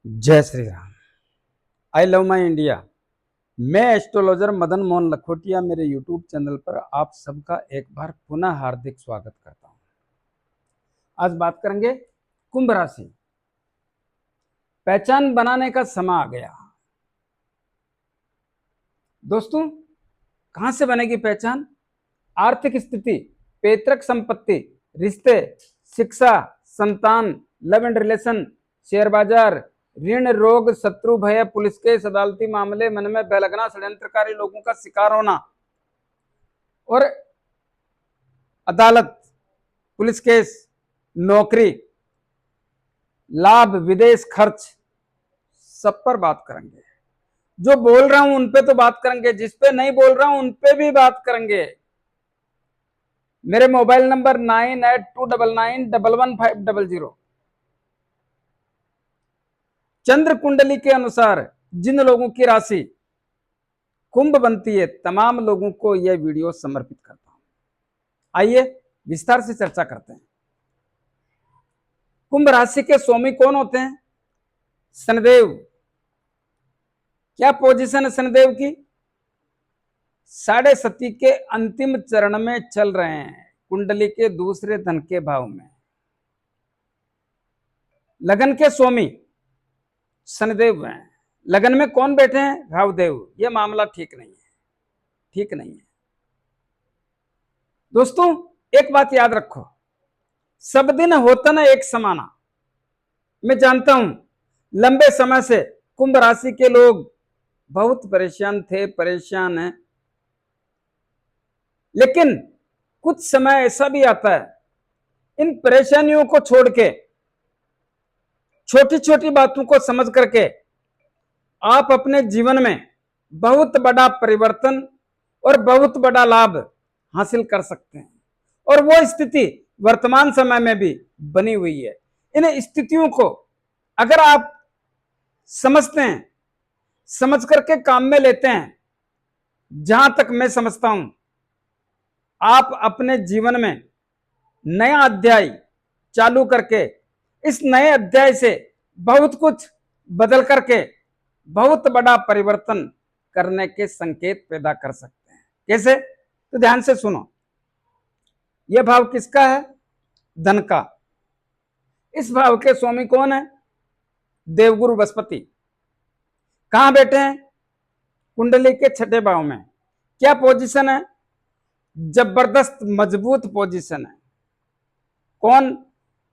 जय Shri Ram. I love my India. मैं astrologer Madan Mohan Lakhotia मेरे यूट्यूब चैनल पर आप सबका एक बार पुनः हार्दिक स्वागत करता हूं। आज बात करेंगे कुंभ राशि। पहचान बनाने का समय आ गया। दोस्तों, कहां से बनेगी पहचान? आर्थिक स्थिति, पैतृक संपत्ति, रिश्ते, शिक्षा, संतान, लव एंड रिलेशन, शेयर बाजार, ऋण, रोग, शत्रु भय, पुलिस केस, अदालती मामले, मन में भय लगना, षड्यंत्रकारी लोगों का शिकार होना और अदालत, पुलिस केस, नौकरी, लाभ, विदेश खर्च, सब पर बात करेंगे। जो बोल रहा हूं उन पे तो बात करेंगे, जिस पे नहीं बोल रहा हूं उन पे भी बात करेंगे। मेरे मोबाइल नंबर 9829911500। चंद्र कुंडली के अनुसार जिन लोगों की राशि कुंभ बनती है, तमाम लोगों को यह वीडियो समर्पित करता हूं। आइए विस्तार से चर्चा करते हैं। कुंभ राशि के स्वामी कौन होते हैं? शनिदेव। क्या पोजीशन है शनिदेव की? 6.5 के अंतिम चरण में चल रहे हैं, कुंडली के दूसरे धन के भाव में। लगन के स्वामी शनिदेव हैं। लगन में कौन बैठे हैं? राहुदेव। यह मामला ठीक नहीं है, ठीक नहीं है। दोस्तों, एक बात याद रखो, सब दिन होता ना एक समाना। मैं जानता हूं लंबे समय से कुंभ राशि के लोग बहुत परेशान थे, परेशान हैं, लेकिन कुछ समय ऐसा भी आता है, इन परेशानियों को छोड़ के, छोटी छोटी बातों को समझ करके आप अपने जीवन में बहुत बड़ा परिवर्तन और बहुत बड़ा लाभ हासिल कर सकते हैं। और वो स्थिति वर्तमान समय में भी बनी हुई है। इन स्थितियों को अगर आप समझते हैं, समझ करके काम में लेते हैं, जहां तक मैं समझता हूं आप अपने जीवन में नया अध्याय चालू करके इस नए अध्याय से बहुत कुछ बदल करके बहुत बड़ा परिवर्तन करने के संकेत पैदा कर सकते हैं। कैसे? तो ध्यान से सुनो। यह भाव किसका है? धन का। इस भाव के स्वामी कौन है? देवगुरु बृहस्पति। कहां बैठे हैं? कुंडली के 6ठे भाव में। क्या पोजीशन है? जबरदस्त मजबूत पोजीशन है। कौन?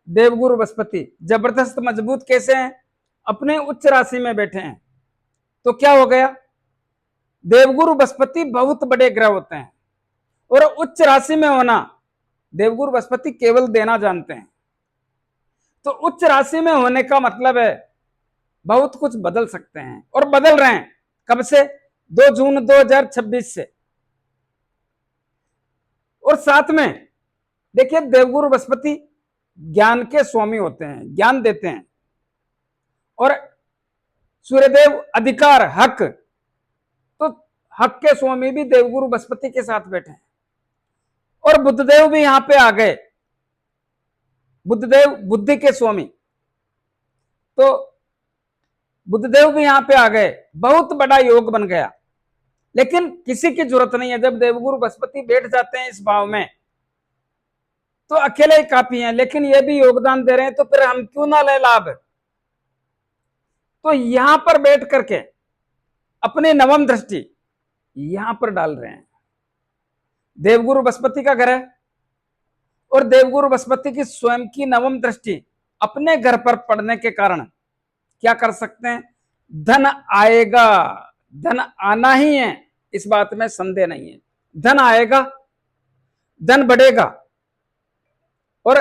देवगुरु बृहस्पति। जबरदस्त मजबूत कैसे हैं? अपने उच्च राशि में बैठे हैं। तो क्या हो गया? देवगुरु बृहस्पति बहुत बड़े ग्रह होते हैं और उच्च राशि में होना, देवगुरु बृहस्पति केवल देना जानते हैं। तो उच्च राशि में होने का मतलब है बहुत कुछ बदल सकते हैं और बदल रहे हैं। कब से? 2 जून 2026 से। और साथ में देखिए, देवगुरु बृहस्पति ज्ञान के स्वामी होते हैं, ज्ञान देते हैं। और सूर्यदेव अधिकार, हक, तो हक के स्वामी भी देवगुरु बृहस्पति के साथ बैठे हैं। और बुद्धदेव भी यहां पे आ गए। बुद्धदेव बुद्धि के स्वामी, तो बुद्धदेव भी यहां पे आ गए। बहुत बड़ा योग बन गया। लेकिन किसी की जरूरत नहीं है। जब देवगुरु बृहस्पति बैठ जाते हैं इस भाव में तो अकेले ही काफी हैं, लेकिन ये भी योगदान दे रहे हैं, तो फिर हम क्यों ना ले लाभ? तो यहां पर बैठ करके अपनी नवम दृष्टि यहां पर डाल रहे हैं। देवगुरु बृहस्पति का घर है और देवगुरु बृहस्पति की स्वयं की नवम दृष्टि अपने घर पर पड़ने के कारण क्या कर सकते हैं? धन आएगा। धन आना ही है, इस बात में संदेह नहीं है। धन आएगा, धन बढ़ेगा और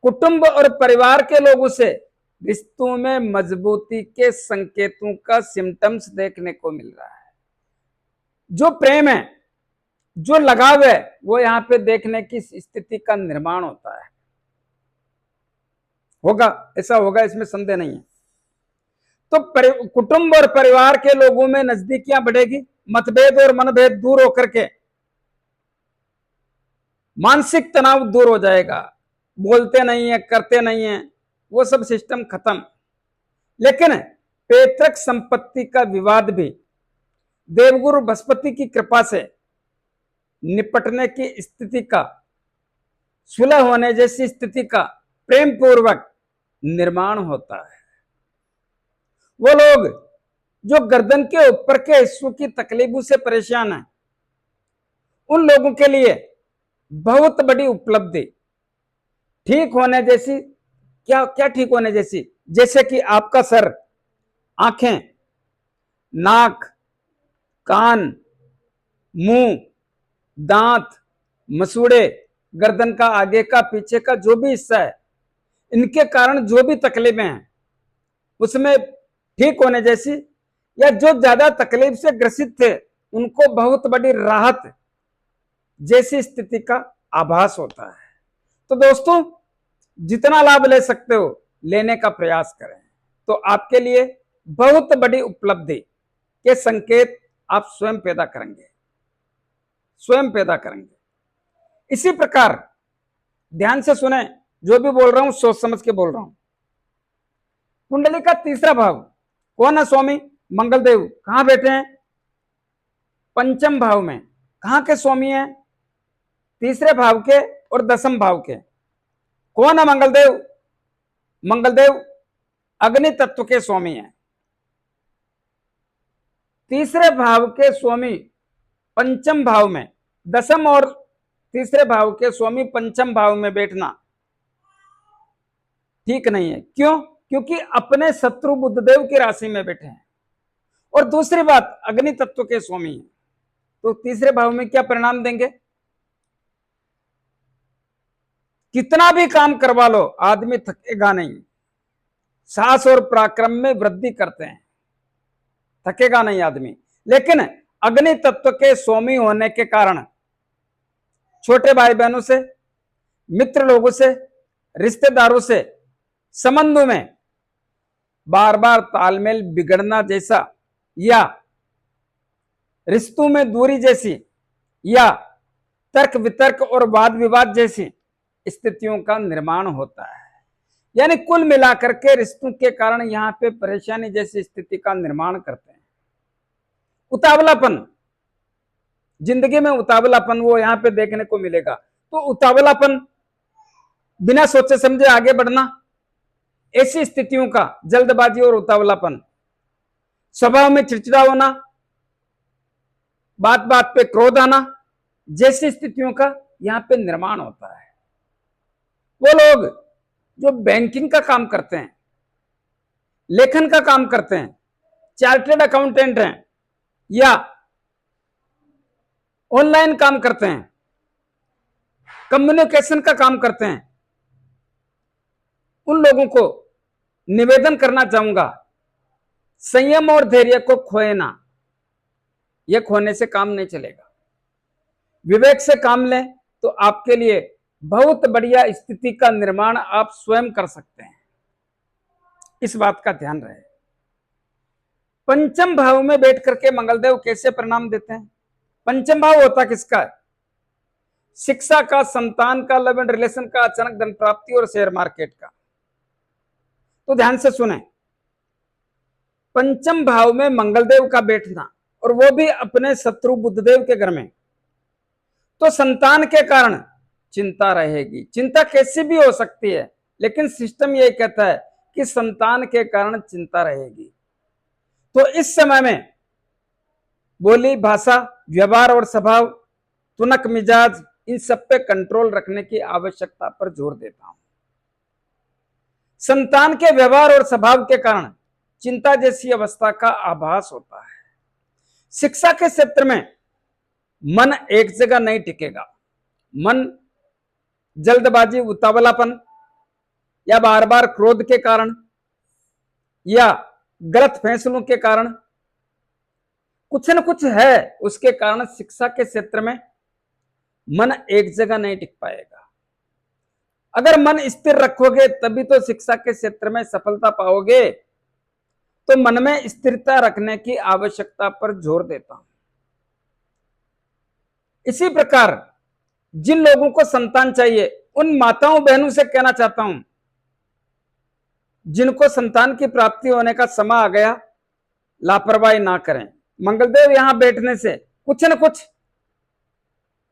कुटुंब और परिवार के लोगों से रिश्तों में मजबूती के संकेतों का सिम्टम्स देखने को मिल रहा है। जो प्रेम है, जो लगाव है, वो यहां पे देखने की स्थिति का निर्माण होता है। होगा, ऐसा होगा, इसमें संदेह नहीं है। तो कुटुंब और परिवार के लोगों में नजदीकियां बढ़ेगी। मतभेद और मनभेद दूर होकर के मानसिक तनाव दूर हो जाएगा। बोलते नहीं है, करते नहीं है, वो सब सिस्टम खत्म। लेकिन पैतृक संपत्ति का विवाद भी देवगुरु बृहस्पति की कृपा से निपटने की स्थिति का, सुलह होने जैसी स्थिति का प्रेम पूर्वक निर्माण होता है। वो लोग जो गर्दन के ऊपर के हिस्सों की तकलीफों से परेशान हैं, उन लोगों के लिए बहुत बड़ी उपलब्धि ठीक होने जैसी, क्या क्या ठीक होने जैसी, जैसे कि आपका सर, आंखें, नाक, कान, मुंह, दांत, मसूड़े, गर्दन का आगे का पीछे का जो भी हिस्सा है, इनके कारण जो भी तकलीफें हैं उसमें ठीक होने जैसी, या जो ज्यादा तकलीफ से ग्रसित थे उनको बहुत बड़ी राहत जैसी स्थिति का आभास होता है। तो दोस्तों, जितना लाभ ले सकते हो लेने का प्रयास करें, तो आपके लिए बहुत बड़ी उपलब्धि के संकेत आप स्वयं पैदा करेंगे, स्वयं पैदा करेंगे। इसी प्रकार ध्यान से सुने, जो भी बोल रहा हूं सोच समझ के बोल रहा हूं। कुंडली का तीसरा भाव कौन है स्वामी? मंगलदेव। कहां बैठे हैं? पंचम भाव में। कहां के स्वामी हैं? तीसरे भाव के और दसम भाव के। कौन है मंगलदेव? मंगलदेव अग्नि तत्व के स्वामी हैं। तीसरे भाव के स्वामी पंचम भाव में, दसम और तीसरे भाव के स्वामी पंचम भाव में बैठना ठीक नहीं है। क्यों? क्योंकि अपने शत्रु बुधदेव की राशि में बैठे हैं, और दूसरी बात अग्नि तत्व के स्वामी हैं, तो तीसरे भाव में क्या परिणाम देंगे? कितना भी काम करवा लो आदमी थकेगा नहीं, साहस और पराक्रम में वृद्धि करते हैं, थकेगा नहीं आदमी। लेकिन अग्नि तत्व के स्वामी होने के कारण छोटे भाई बहनों से, मित्र लोगों से, रिश्तेदारों से संबंधों में बार बार तालमेल बिगड़ना जैसा, या रिश्तों में दूरी जैसी, या तर्क वितर्क और वाद विवाद जैसी स्थितियों का निर्माण होता है। यानी कुल मिलाकर के रिश्तों के कारण यहां पे परेशानी जैसी स्थिति का निर्माण करते हैं। उतावलापन, जिंदगी में उतावलापन वो यहां पे देखने को मिलेगा। तो उतावलापन, बिना सोचे समझे आगे बढ़ना, ऐसी स्थितियों का, जल्दबाजी और उतावलापन, स्वभाव में चिड़चिड़ा होना, बात बात पे क्रोध आना जैसी स्थितियों का यहां पे निर्माण होता है। वो लोग जो बैंकिंग का काम करते हैं, लेखन का काम करते हैं, चार्टर्ड अकाउंटेंट हैं, या ऑनलाइन काम करते हैं, कम्युनिकेशन का काम करते हैं, उन लोगों को निवेदन करना चाहूंगा, संयम और धैर्य को खोए ना। यह खोने से काम नहीं चलेगा। विवेक से काम लें तो आपके लिए बहुत बढ़िया स्थिति का निर्माण आप स्वयं कर सकते हैं। इस बात का ध्यान रहे। पंचम भाव में बैठ करके मंगलदेव कैसे परिणाम देते हैं? पंचम भाव होता किसका है? शिक्षा का, संतान का, लव एंड रिलेशन का, अचानक धन प्राप्ति और शेयर मार्केट का। तो ध्यान से सुने, पंचम भाव में मंगलदेव का बैठना, और वो भी अपने शत्रु बुधदेव के घर में, तो संतान के कारण चिंता रहेगी। चिंता कैसी भी हो सकती है, लेकिन सिस्टम ये कहता है कि संतान के कारण चिंता रहेगी। तो इस समय में बोली, भाषा, व्यवहार और स्वभाव, तुनक मिजाज, इन सब पे कंट्रोल रखने की आवश्यकता पर जोर देता हूं। संतान के व्यवहार और स्वभाव के कारण चिंता जैसी अवस्था का आभास होता है। शिक्षा के क्षेत्र में मन एक जगह नहीं टिकेगा। मन जल्दबाजी, उतावलापन, या बार बार क्रोध के कारण, या गलत फैसलों के कारण, कुछ न कुछ है, उसके कारण शिक्षा के क्षेत्र में मन एक जगह नहीं टिक पाएगा। अगर मन स्थिर रखोगे तभी तो शिक्षा के क्षेत्र में सफलता पाओगे। तो मन में स्थिरता रखने की आवश्यकता पर जोर देता हूं। इसी प्रकार जिन लोगों को संतान चाहिए, उन माताओं बहनों से कहना चाहता हूं, जिनको संतान की प्राप्ति होने का समय आ गया, लापरवाही ना करें। मंगलदेव यहां बैठने से कुछ न कुछ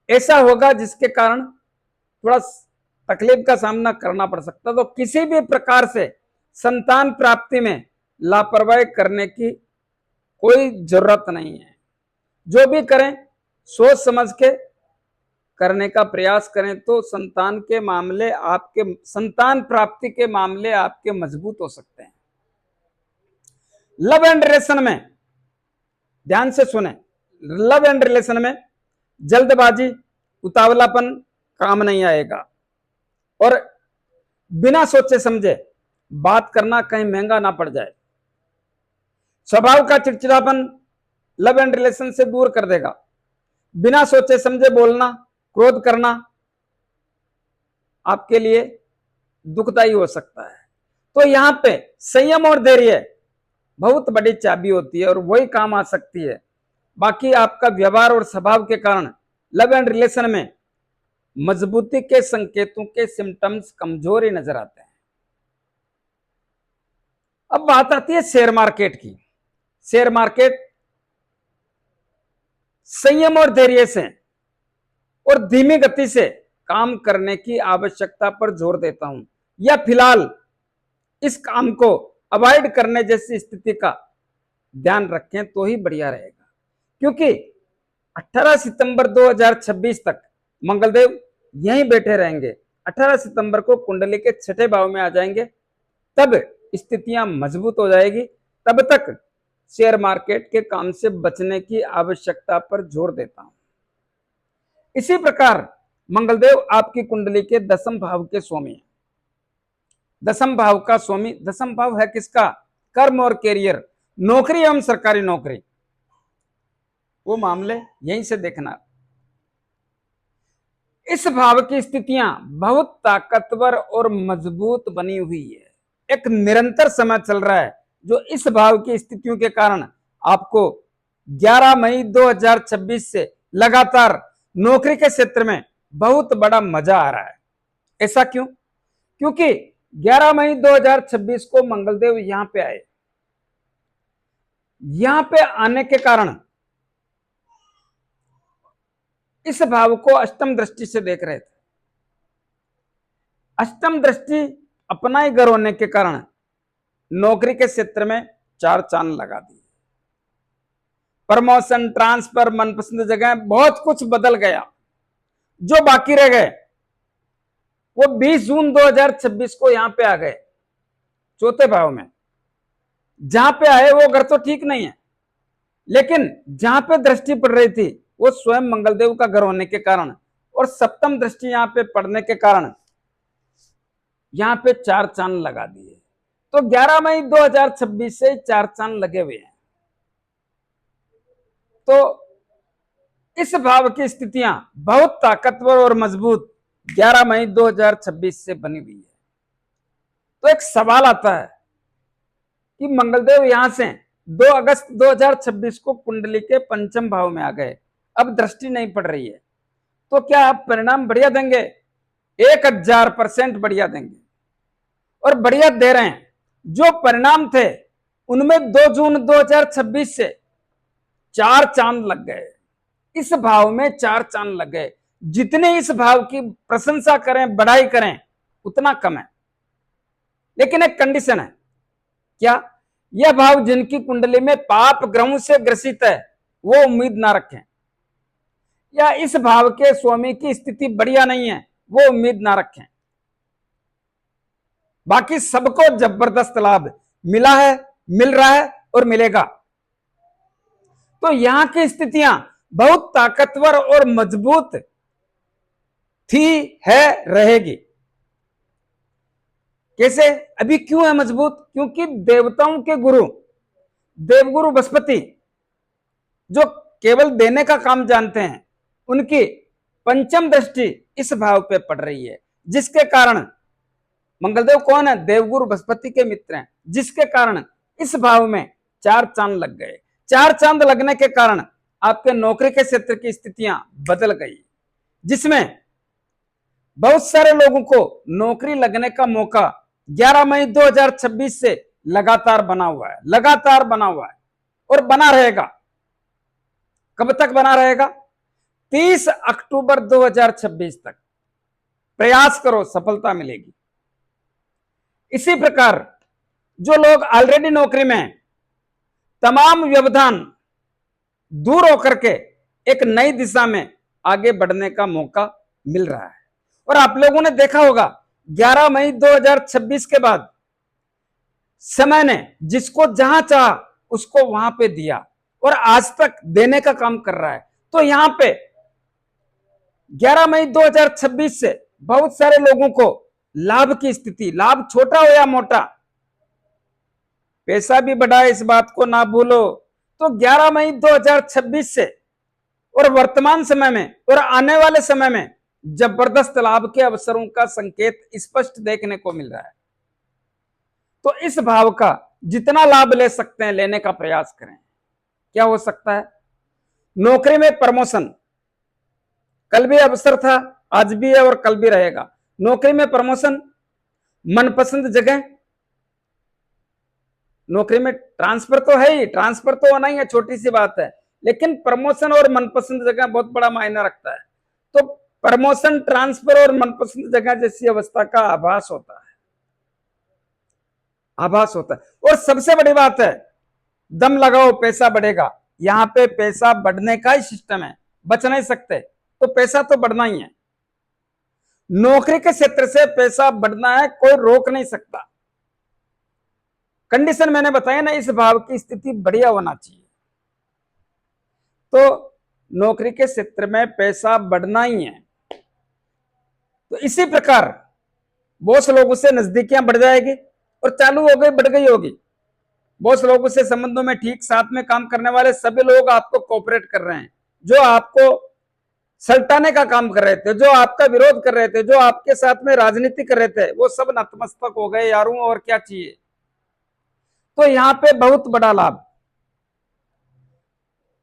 ऐसा होगा जिसके कारण थोड़ा तकलीफ का सामना करना पड़ सकता है। तो किसी भी प्रकार से संतान प्राप्ति में लापरवाही करने की कोई जरूरत नहीं है। जो भी करें सोच समझ के करने का प्रयास करें तो संतान के मामले आपके, संतान प्राप्ति के मामले आपके मजबूत हो सकते हैं। लव एंड रिलेशन में ध्यान से सुने, लव एंड रिलेशन में जल्दबाजी, उतावलापन काम नहीं आएगा और बिना सोचे समझे बात करना कहीं महंगा ना पड़ जाए। स्वभाव का चिड़चिड़ापन लव एंड रिलेशन से दूर कर देगा। बिना सोचे समझे बोलना, क्रोध करना आपके लिए दुखदायी हो सकता है। तो यहां पे संयम और धैर्य बहुत बड़ी चाबी होती है और वही काम आ सकती है। बाकी आपका व्यवहार और स्वभाव के कारण लव एंड रिलेशन में मजबूती के संकेतों के सिम्टम्स कमजोरी नजर आते हैं। अब बात आती है शेयर मार्केट की। शेयर मार्केट संयम और धैर्य से और धीमी गति से काम करने की आवश्यकता पर जोर देता हूं, या फिलहाल इस काम को अवॉइड करने जैसी स्थिति का ध्यान रखें तो ही बढ़िया रहेगा। क्योंकि 18 सितंबर 2026 तक मंगलदेव यहीं बैठे रहेंगे। 18 सितंबर को कुंडली के छठे भाव में आ जाएंगे, तब स्थितियां मजबूत हो जाएगी। तब तक शेयर मार्केट के काम से बचने की आवश्यकता पर जोर देता हूं। इसी प्रकार मंगलदेव आपकी कुंडली के दसम भाव के स्वामी हैं। दसम भाव का स्वामी, दसम भाव है किसका? कर्म और कैरियर, नौकरी एवं सरकारी नौकरी, वो मामले यहीं से देखना। इस भाव की स्थितियां बहुत ताकतवर और मजबूत बनी हुई है। एक निरंतर समय चल रहा है जो इस भाव की स्थितियों के कारण आपको 11 मई 2026 से लगातार नौकरी के क्षेत्र में बहुत बड़ा मजा आ रहा है। ऐसा क्यों? क्योंकि 11 मई 2026 को मंगलदेव यहां पे आए। यहां पे आने के कारण इस भाव को अष्टम दृष्टि से देख रहे थे। अष्टम दृष्टि अपना ही घर होने के कारण नौकरी के क्षेत्र में 4 चांद लगा दी। प्रमोशन, ट्रांसफर, मनपसंद जगह, बहुत कुछ बदल गया। जो बाकी रह गए वो 20 जून 2026 को यहां पे आ गए चौथे भाव में। जहां पे आए वो घर तो ठीक नहीं है, लेकिन जहां पे दृष्टि पड़ रही थी वो स्वयं मंगलदेव का घर होने के कारण और सप्तम दृष्टि यहां पे पड़ने के कारण यहां पे 4 चांद लगा दिए। तो 11 मई 2026 से 4 चांद लगे हुए हैं। तो इस भाव की स्थितियां बहुत ताकतवर और मजबूत 11 मई 2026 से बनी हुई है। तो एक सवाल आता है कि मंगलदेव यहां से 2 अगस्त 2026 को कुंडली के पंचम भाव में आ गए, अब दृष्टि नहीं पड़ रही है, तो क्या आप परिणाम बढ़िया देंगे? 1000% बढ़िया देंगे और बढ़िया दे रहे हैं। जो परिणाम थे उनमें 2 जून 2026 से 4 चांद लग गए। इस भाव में 4 चांद लग गए। जितने इस भाव की प्रशंसा करें, बढ़ाई करें, उतना कम है। लेकिन एक कंडीशन है। क्या? यह भाव जिनकी कुंडली में पाप ग्रहों से ग्रसित है वो उम्मीद ना रखें, या इस भाव के स्वामी की स्थिति बढ़िया नहीं है वो उम्मीद ना रखें। बाकी सबको जबरदस्त लाभ मिला है, मिल रहा है और मिलेगा। तो यहां की स्थितियां बहुत ताकतवर और मजबूत थी, है, रहेगी। कैसे? अभी क्यों है मजबूत? क्योंकि देवताओं के गुरु देवगुरु बृहस्पति जो केवल देने का काम जानते हैं, उनकी पंचम दृष्टि इस भाव पे पड़ रही है, जिसके कारण मंगलदेव कौन है? देवगुरु बृहस्पति के मित्र हैं, जिसके कारण इस भाव में 4 चांद लग गए। 4 चांद लगने के कारण आपके नौकरी के क्षेत्र की स्थितियां बदल गई, जिसमें बहुत सारे लोगों को नौकरी लगने का मौका 11 मई 2026 से लगातार बना हुआ है, लगातार बना हुआ है और बना रहेगा। कब तक बना रहेगा? 30 अक्टूबर 2026 तक। प्रयास करो, सफलता मिलेगी। इसी प्रकार जो लोग ऑलरेडी नौकरी में हैं, तमाम व्यवधान दूर होकर के एक नई दिशा में आगे बढ़ने का मौका मिल रहा है। और आप लोगों ने देखा होगा 11 मई 2026 के बाद समय ने जिसको जहां चाहा उसको वहां पे दिया और आज तक देने का काम कर रहा है। तो यहां पे 11 मई 2026 से बहुत सारे लोगों को लाभ की स्थिति, लाभ छोटा हो या मोटा, पैसा भी बढ़ा है, इस बात को ना भूलो। तो 11 मई 2026 से और वर्तमान समय में और आने वाले समय में जबरदस्त लाभ के अवसरों का संकेत स्पष्ट देखने को मिल रहा है। तो इस भाव का जितना लाभ ले सकते हैं लेने का प्रयास करें। क्या हो सकता है? नौकरी में प्रमोशन, कल भी अवसर था, आज भी है और कल भी रहेगा। नौकरी में प्रमोशन, मनपसंद जगह, नौकरी में ट्रांसफर तो है ही, ट्रांसफर तो होना ही है, छोटी सी बात है, लेकिन प्रमोशन और मनपसंद जगह बहुत बड़ा मायना रखता है। तो प्रमोशन, ट्रांसफर और मनपसंद जगह जैसी अवस्था का आभास होता है, आभास होता है। और सबसे बड़ी बात है, दम लगाओ पैसा बढ़ेगा। यहां पे पैसा बढ़ने का ही सिस्टम है, बच नहीं सकते। तो पैसा तो बढ़ना ही है, नौकरी के क्षेत्र से पैसा बढ़ना है, कोई रोक नहीं सकता। कंडीशन मैंने बताया ना, इस भाव की स्थिति बढ़िया होना चाहिए। तो नौकरी के क्षेत्र में पैसा बढ़ना ही है। तो इसी प्रकार बॉस लोगों से नजदीकियां बढ़ जाएगी और चालू हो गई, बढ़ गई होगी। बॉस लोगों से संबंधों में ठीक, साथ में काम करने वाले सभी लोग आपको कोऑपरेट कर रहे हैं। जो आपको सल्टाने का काम कर रहे थे, जो आपका विरोध कर रहे थे, जो आपके साथ में राजनीति कर रहे थे, वो सब नतमस्तक हो गए यारों, और क्या चाहिए। तो यहां पे बहुत बड़ा लाभ,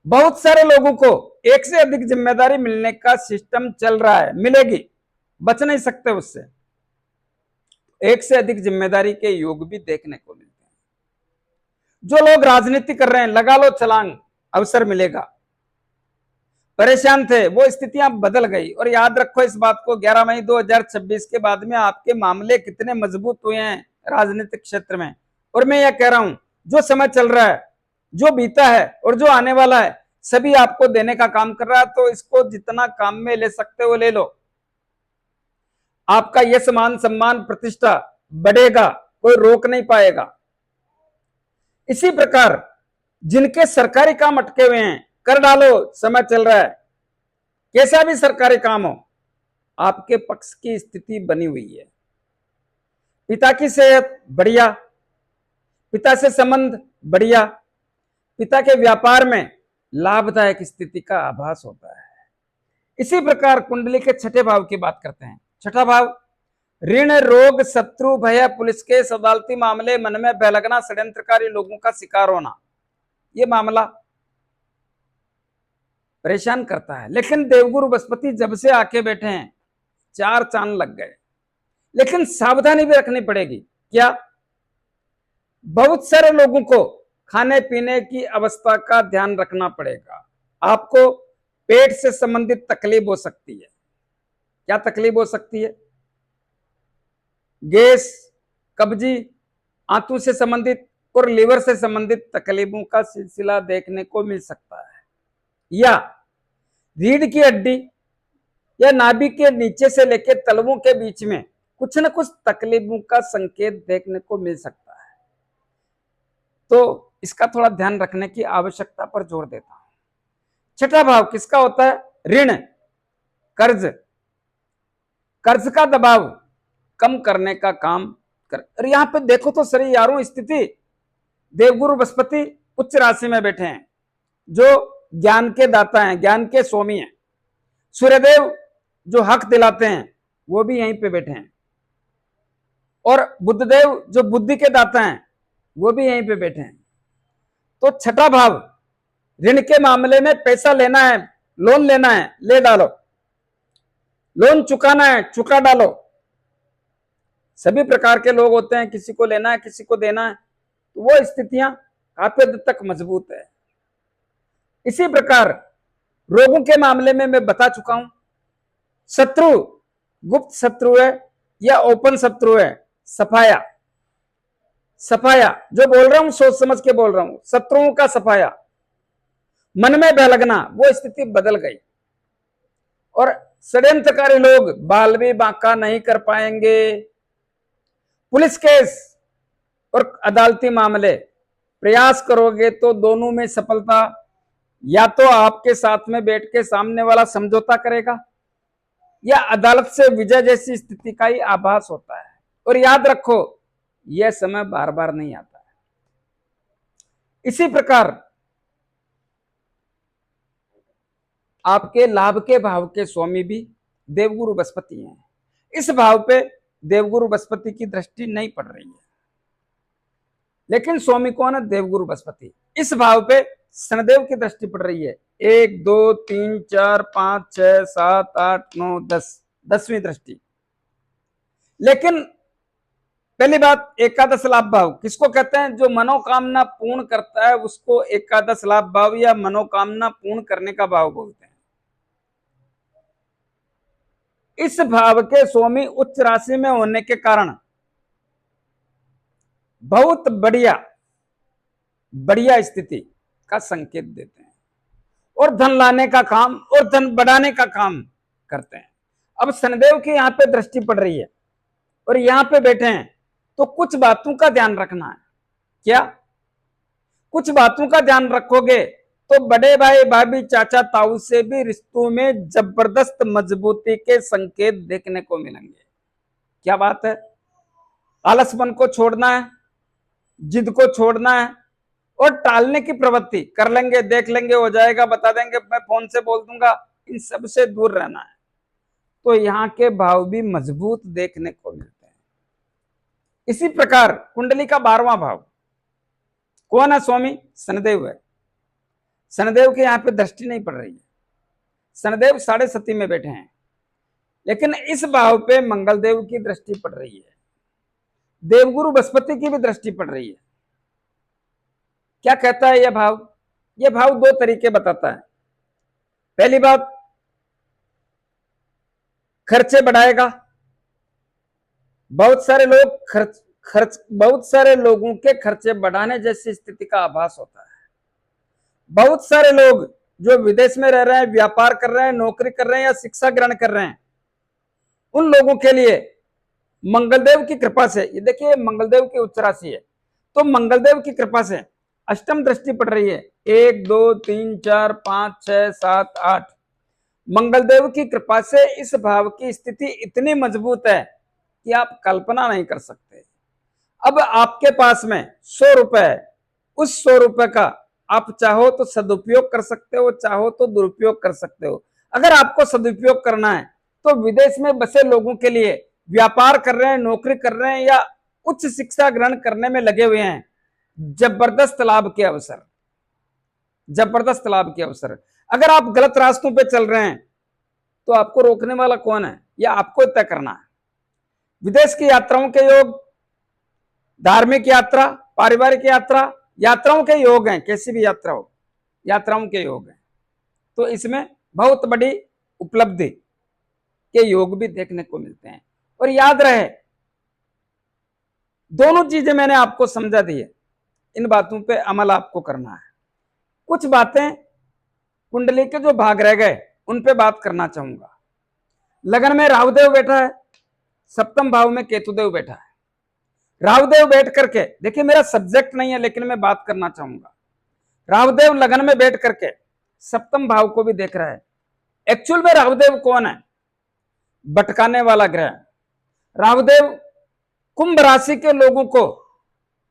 बहुत सारे लोगों को एक से अधिक जिम्मेदारी मिलने का सिस्टम चल रहा है, मिलेगी, बच नहीं सकते उससे। एक से अधिक जिम्मेदारी के योग भी देखने को मिलते हैं। जो लोग राजनीति कर रहे हैं, लगा लो छलांग, अवसर मिलेगा। परेशान थे, वो स्थितियां बदल गई। और याद रखो इस बात को, 11 मई 2026 के बाद में आपके मामले कितने मजबूत हुए हैं राजनीतिक क्षेत्र में। और मैं यह कह रहा हूं, जो समय चल रहा है, जो बीता है और जो आने वाला है, सभी आपको देने का काम कर रहा है। तो इसको जितना काम में ले सकते हो ले लो। आपका यश, मान, सम्मान, प्रतिष्ठा बढ़ेगा, कोई रोक नहीं पाएगा। इसी प्रकार जिनके सरकारी काम अटके हुए हैं, कर डालो, समय चल रहा है। कैसा भी सरकारी काम हो, आपके पक्ष की स्थिति बनी हुई है। पिता की सेहत बढ़िया, पिता से संबंध बढ़िया, पिता के व्यापार में लाभदायक स्थिति का आभास होता है। इसी प्रकार कुंडली के छठे भाव की बात करते हैं। छठा भाव, ऋण, रोग, शत्रु, भय, पुलिस केस, अदालती मामले, मन में भय लगना, षड्यंत्रकारी लोगों का शिकार होना, ये मामला परेशान करता है। लेकिन देवगुरु बृहस्पति जब से आके बैठे हैं, 4 चांद लग गए। लेकिन सावधानी भी रखनी पड़ेगी। क्या? बहुत सारे लोगों को खाने पीने की अवस्था का ध्यान रखना पड़ेगा। आपको पेट से संबंधित तकलीफ हो सकती है। क्या तकलीफ हो सकती है? गैस, कब्जी, आंतों से संबंधित और लीवर से संबंधित तकलीफों का सिलसिला देखने को मिल सकता है। या रीढ़ की हड्डी या नाभि के नीचे से लेकर तलवों के बीच में कुछ न कुछ तकलीफों का संकेत देखने को मिल सकता है। तो इसका थोड़ा ध्यान रखने की आवश्यकता पर जोर देता हूं। छठा भाव किसका होता है? ऋण, कर्ज, कर्ज का दबाव कम करने का काम कर। और यहां पे देखो तो सही यारों, स्थिति देवगुरु बृहस्पति उच्च राशि में बैठे हैं, जो ज्ञान के दाता हैं, ज्ञान के स्वामी हैं। सूर्यदेव जो हक दिलाते हैं, वो भी यहीं पे बैठे हैं। और बुद्धदेव जो बुद्धि के दाता हैं, वो भी यहीं पे बैठे हैं। तो छठा भाव, ऋण के मामले में पैसा लेना है, लोन लेना है, ले डालो। लोन चुकाना है, चुका डालो। सभी प्रकार के लोग होते हैं, किसी को लेना है किसी को देना है, तो वो स्थितियां काफी हद तक मजबूत है। इसी प्रकार रोगों के मामले में मैं बता चुका हूं, शत्रु गुप्त शत्रु है या ओपन शत्रु है, सफाया सफाया जो बोल रहा हूं सोच समझ के बोल रहा हूं, शत्रुओं का सफाया, मन में बह लगना, वो स्थिति बदल गई और षड्यंत्रकारी लोग बाल भी बांका नहीं कर पाएंगे। पुलिस केस और अदालती मामले प्रयास करोगे तो दोनों में सफलता या तो आपके साथ में बैठ के सामने वाला समझौता करेगा या अदालत से विजय जैसी स्थिति का ही आभास होता है। और याद रखो, यह समय बार बार नहीं आता है। इसी प्रकार आपके लाभ के भाव के स्वामी भी देवगुरु बृहस्पति हैं। इस भाव पे देवगुरु बृहस्पति की दृष्टि नहीं पड़ रही है, लेकिन स्वामी कौन है? देवगुरु बृहस्पति। इस भाव पे शनिदेव की दृष्टि पड़ रही है। 1 2 3 4 5 6 7 8 9 10, 10वीं दृष्टि। लेकिन पहली बात, एकादश लाभ भाव किसको कहते हैं? जो मनोकामना पूर्ण करता है उसको एकादश लाभ भाव या मनोकामना पूर्ण करने का भाव बोलते हैं। इस भाव के स्वामी उच्च राशि में होने के कारण बहुत बढ़िया स्थिति का संकेत देते हैं और धन लाने का काम और धन बढ़ाने का काम करते हैं। अब शनिदेव की यहां पे दृष्टि पड़ रही है और यहां पे बैठे हैं, तो कुछ बातों का ध्यान रखना है। क्या? कुछ बातों का ध्यान रखोगे तो बड़े भाई भाभी चाचा ताऊ से भी रिश्तों में जबरदस्त मजबूती के संकेत देखने को मिलेंगे। क्या बात है? आलसपन को छोड़ना है, जिद को छोड़ना है और टालने की प्रवृत्ति, कर लेंगे देख लेंगे हो जाएगा बता देंगे मैं फोन से बोल दूंगा, इन सब से दूर रहना है। तो यहाँ के भाव भी मजबूत देखने को मिलते हैं। इसी प्रकार कुंडली का 12वां भाव कौन है? स्वामी शनिदेव है। शनिदेव के यहाँ पे दृष्टि नहीं पड़ रही है। शनिदेव 7.5 में बैठे हैं, लेकिन इस भाव पे मंगलदेव की दृष्टि पड़ रही है, देवगुरु बृहस्पति की भी दृष्टि पड़ रही है। क्या कहता है यह भाव? यह भाव 2 तरीके बताता है। पहली बात, खर्चे बढ़ाएगा। बहुत सारे लोगों के खर्चे बढ़ाने जैसी स्थिति का आभास होता है। बहुत सारे लोग जो विदेश में रह रहे हैं, व्यापार कर रहे हैं, नौकरी कर रहे हैं या शिक्षा ग्रहण कर रहे हैं, उन लोगों के लिए मंगलदेव की कृपा से, ये देखिए मंगलदेव की उच्च राशि है, तो मंगलदेव की कृपा से अष्टम दृष्टि पड़ रही है। 1 2 3 4 5 6 7 8, मंगलदेव की कृपा से इस भाव की स्थिति इतनी मजबूत है कि आप कल्पना नहीं कर सकते। अब आपके पास में 100 रुपए है, उस 100 रुपए का आप चाहो तो सदुपयोग कर सकते हो, चाहो तो दुरुपयोग कर सकते हो। अगर आपको सदुपयोग करना है तो विदेश में बसे लोगों के लिए, व्यापार कर रहे हैं, नौकरी कर रहे हैं या उच्च शिक्षा ग्रहण करने में लगे हुए हैं, जबरदस्त लाभ के अवसर, जबरदस्त लाभ के अवसर। अगर आप गलत रास्तों पे चल रहे हैं तो आपको रोकने वाला कौन है? या आपको तय करना है। विदेश की यात्राओं के योग, धार्मिक यात्रा, पारिवारिक यात्रा, यात्राओं के योग हैं, कैसी भी यात्रा हो, यात्राओं के योग हैं। तो इसमें बहुत बड़ी उपलब्धि के योग भी देखने को मिलते हैं। और याद रहे, दोनों चीजें मैंने आपको समझा दी है, इन बातों पे अमल आपको करना है। कुछ बातें कुंडली के जो भाग रह गए उन पे बात करना चाहूंगा। लगन में राहुदेव बैठा है, सप्तम भाव में केतुदेव बैठा है। राहुदेव बैठ करके, देखिए मेरा सब्जेक्ट नहीं है लेकिन मैं बात करना चाहूंगा। राहुदेव लगन में बैठ करके सप्तम भाव को भी देख रहा है। एक्चुअल में राहुदेव कौन है? भटकाने वाला ग्रह। राहुदेव कुंभ राशि के लोगों को,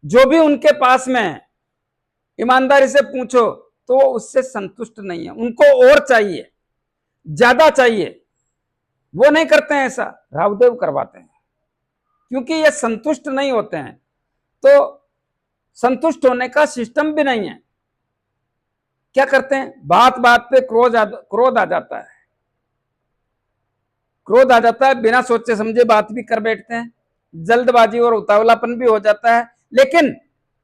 जो भी उनके पास में है, ईमानदारी से पूछो तो वो उससे संतुष्ट नहीं है, उनको और चाहिए, ज्यादा चाहिए। वो नहीं करते हैं ऐसा, राहुदेव करवाते हैं, क्योंकि ये संतुष्ट नहीं होते हैं। तो संतुष्ट होने का सिस्टम भी नहीं है। क्या करते हैं? बात बात पे क्रोध आ जाता है, क्रोध आ जाता है, बिना सोचे समझे बात भी कर बैठते हैं। जल्दबाजी और उतावलापन भी हो जाता है। लेकिन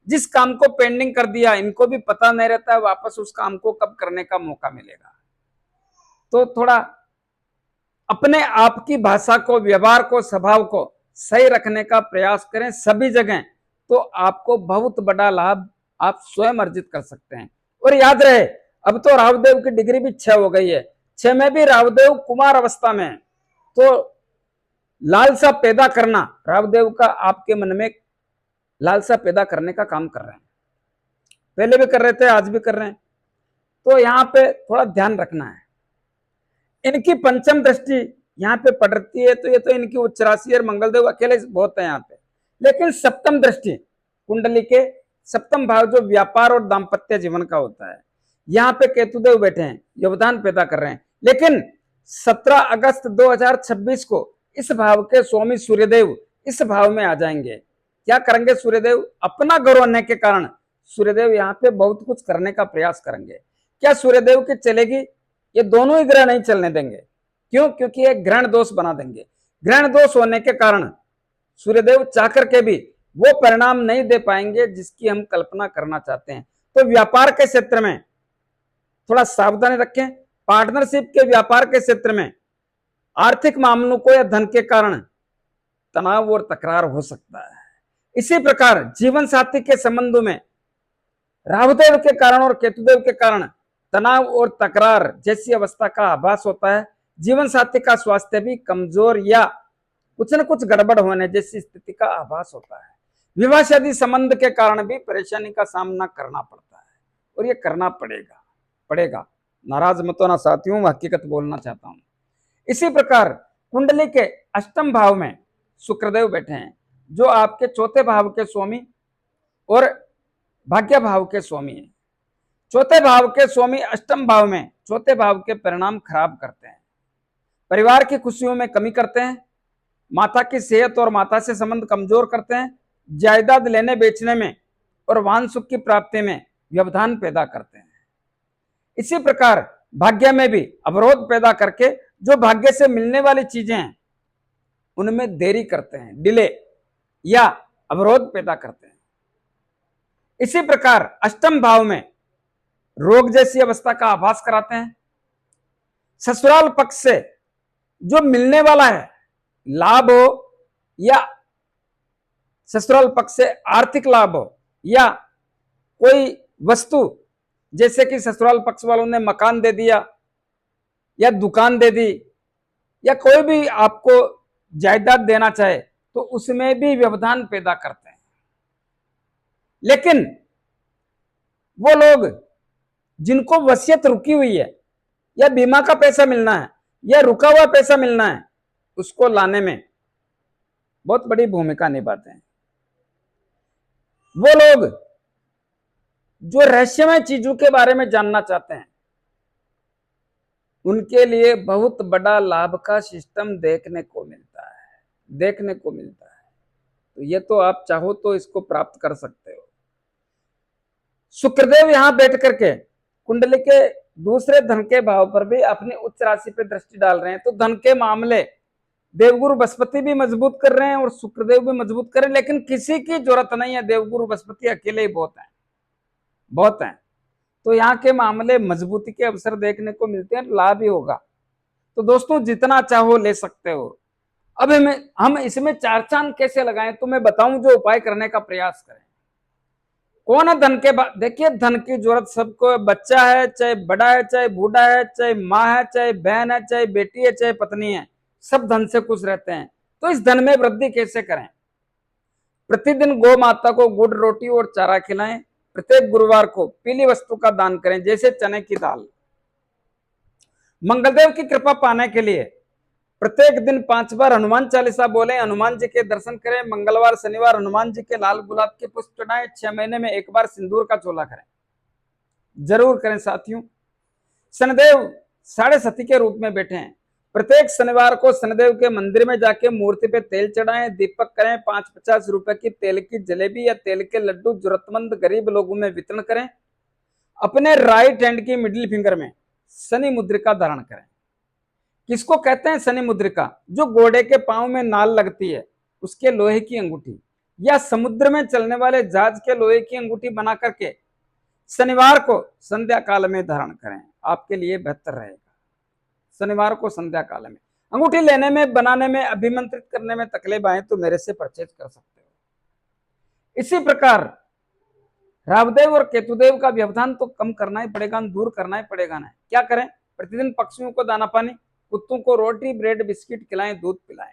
जिस काम को पेंडिंग कर दिया, इनको भी पता नहीं रहता है वापस उस काम को कब करने का मौका मिलेगा। तो थोड़ा अपने आप की भाषा को, व्यवहार को, स्वभाव को सही रखने का प्रयास करें सभी जगह, तो आपको बहुत बड़ा लाभ आप स्वयं अर्जित कर सकते हैं। और याद रहे, अब तो राहुदेव की डिग्री भी 6 हो गई है। 6 में भी राहुदेव कुमार अवस्था में है, तो लालसा पैदा करना, राहुदेव का आपके मन में लालसा पैदा करने का काम कर रहे हैं। पहले भी कर रहे थे, आज भी कर रहे हैं। तो यहाँ पे थोड़ा ध्यान रखना है। इनकी पंचम दृष्टि यहाँ पे पड़ती है, तो ये तो इनकी उच्च राशि और मंगलदेव अकेले बहुत है यहाँ पे। लेकिन सप्तम दृष्टि कुंडली के सप्तम भाव जो व्यापार और दाम्पत्य जीवन का होता है, यहाँ पे केतुदेव बैठे हैं, योगदान पैदा कर रहे हैं। लेकिन 17 अगस्त 2026 को इस भाव के स्वामी सूर्यदेव इस भाव में आ जाएंगे। क्या करेंगे सूर्यदेव? अपना ग्रह होने के कारण सूर्यदेव यहाँ पे बहुत कुछ करने का प्रयास करेंगे। क्या सूर्यदेव की चलेगी? ये दोनों ही ग्रह नहीं चलने देंगे। क्यों? क्योंकि ये ग्रहण दोष बना देंगे। ग्रहण दोष होने के कारण सूर्यदेव चाहकर के भी वो परिणाम नहीं दे पाएंगे जिसकी हम कल्पना करना चाहते हैं। तो व्यापार के क्षेत्र में थोड़ा सावधानी रखें। पार्टनरशिप के व्यापार के क्षेत्र में आर्थिक मामलों को या धन के कारण तनाव और तकरार हो सकता है। इसी प्रकार जीवन साथी के संबंधों में राहुदेव के कारण और केतुदेव के कारण तनाव और तकरार जैसी अवस्था का आभास होता है। जीवन साथी का स्वास्थ्य भी कमजोर या कुछ न कुछ गड़बड़ होने जैसी स्थिति का आभास होता है। विवाह शादी संबंध के कारण भी परेशानी का सामना करना पड़ता है, और ये करना पड़ेगा। नाराज मत होना साथियों, हकीकत बोलना चाहता हूं। इसी प्रकार कुंडली के अष्टम भाव में शुक्रदेव बैठे हैं, जो आपके चौथे भाव के स्वामी और भाग्य भाव के स्वामी है। चौथे भाव के स्वामी अष्टम भाव में चौथे भाव के परिणाम खराब करते हैं, परिवार की खुशियों में कमी करते हैं, माता की सेहत और माता से संबंध कमजोर करते हैं, जायदाद लेने बेचने में और वाहन सुख की प्राप्ति में व्यवधान पैदा करते हैं। इसी प्रकार भाग्य में भी अवरोध पैदा करके जो भाग्य से मिलने वाली चीजें हैं उनमें देरी करते हैं, डिले या अवरोध पैदा करते हैं। इसी प्रकार अष्टम भाव में रोग जैसी अवस्था का आभास कराते हैं। ससुराल पक्ष से जो मिलने वाला है लाभ हो, या ससुराल पक्ष से आर्थिक लाभ हो, या कोई वस्तु जैसे कि ससुराल पक्ष वालों ने मकान दे दिया या दुकान दे दी, या कोई भी आपको जायदाद देना चाहे, तो उसमें भी व्यवधान पैदा करते हैं। लेकिन वो लोग जिनको वसीयत रुकी हुई है, या बीमा का पैसा मिलना है, या रुका हुआ पैसा मिलना है, उसको लाने में बहुत बड़ी भूमिका निभाते हैं। वो लोग जो रहस्यमय चीजों के बारे में जानना चाहते हैं, उनके लिए बहुत बड़ा लाभ का सिस्टम देखने को मिलता है। तो ये तो आप चाहो तो इसको प्राप्त कर सकते हो। शुक्रदेव यहां बैठ करके कुंडली के दूसरे धन के भाव पर भी अपनी उच्च राशि पर दृष्टि डाल रहे हैं। तो धन के मामले देवगुरु बृहस्पति भी मजबूत कर रहे हैं और शुक्रदेव भी मजबूत कर रहे हैं। लेकिन किसी की जरूरत नहीं है, देवगुरु बृहस्पति अकेले ही बहुत हैं। तो यहाँ के मामले मजबूती के अवसर देखने को मिलते हैं, लाभ ही होगा। तो दोस्तों जितना चाहो ले सकते हो। अब हम इसमें 4 चांद कैसे लगाएं, तो मैं बताऊं जो उपाय करने का प्रयास करें। कौन है धन के देखिए, धन की जरूरत सबको, बच्चा है चाहे बड़ा है, चाहे बूढ़ा है, चाहे माँ है, चाहे बहन है, चाहे बेटी है, चाहे पत्नी है, सब धन से खुश रहते हैं। तो इस धन में वृद्धि कैसे करें? प्रतिदिन गौ माता को गुड़ रोटी और चारा खिलाएं। प्रत्येक गुरुवार को पीली वस्तु का दान करें, जैसे चने की दाल। मंगलदेव की कृपा पाने के लिए प्रत्येक दिन 5 बार हनुमान चालीसा बोलें, हनुमान जी के दर्शन करें। मंगलवार शनिवार हनुमान जी के लाल गुलाब के पुष्प चढ़ाएं। 6 महीने में 1 बार सिंदूर का चोला करें, जरूर करें साथियों। शनिदेव साढ़े सती के रूप में बैठे हैं। प्रत्येक शनिवार को शनिदेव के मंदिर में जाके मूर्ति पे तेल चढ़ाएं, दीपक करें। 5-50 रुपए की तेल की जलेबी या तेल के लड्डू जरूरतमंद गरीब लोगों में वितरण करें। अपने राइट हैंड की मिडिल फिंगर में शनि मुद्रिका धारण करें। किसको कहते हैं शनि मुद्रिका? जो घोड़े के पांव में नाल लगती है, उसके लोहे की अंगूठी या समुद्र में चलने वाले जहाज के लोहे की अंगूठी बना करके शनिवार को संध्या काल में धारण करें, आपके लिए बेहतर रहेगा। शनिवार को संध्या काल में अंगूठी लेने में, बनाने में, अभिमंत्रित करने में तकलीफ आए तो मेरे से परचेज कर सकते हो। इसी प्रकार राहुदेव और केतुदेव का व्यवधान तो कम करना ही पड़ेगा, दूर करना ही पड़ेगा ना। क्या करें? प्रतिदिन पक्षियों को दाना पानी, कुत्तों को रोटी ब्रेड बिस्किट खिलाएं, दूध पिलाएं।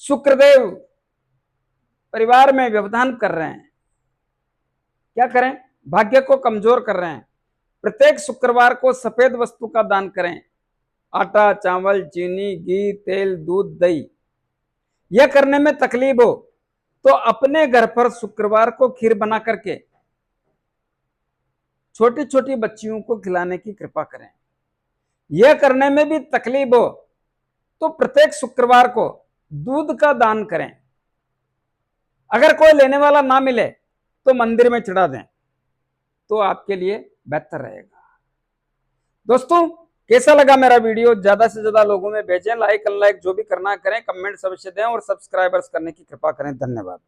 शुक्रदेव परिवार में व्यवधान कर रहे हैं, क्या करें? भाग्य को कमजोर कर रहे हैं। प्रत्येक शुक्रवार को सफेद वस्तु का दान करें, आटा, चावल, चीनी, घी, तेल, दूध, दही। यह करने में तकलीफ हो तो अपने घर पर शुक्रवार को खीर बना करके छोटी छोटी बच्चियों को खिलाने की कृपा करें। यह करने में भी तकलीफ हो तो प्रत्येक शुक्रवार को दूध का दान करें। अगर कोई लेने वाला ना मिले तो मंदिर में चढ़ा दें, तो आपके लिए बेहतर रहेगा। दोस्तों, कैसा लगा मेरा वीडियो? ज्यादा से ज्यादा लोगों में भेजें, लाइक अनलाइक जो भी करना करें, कमेंट अवश्य दें और सब्सक्राइबर्स करने की कृपा करें। धन्यवाद।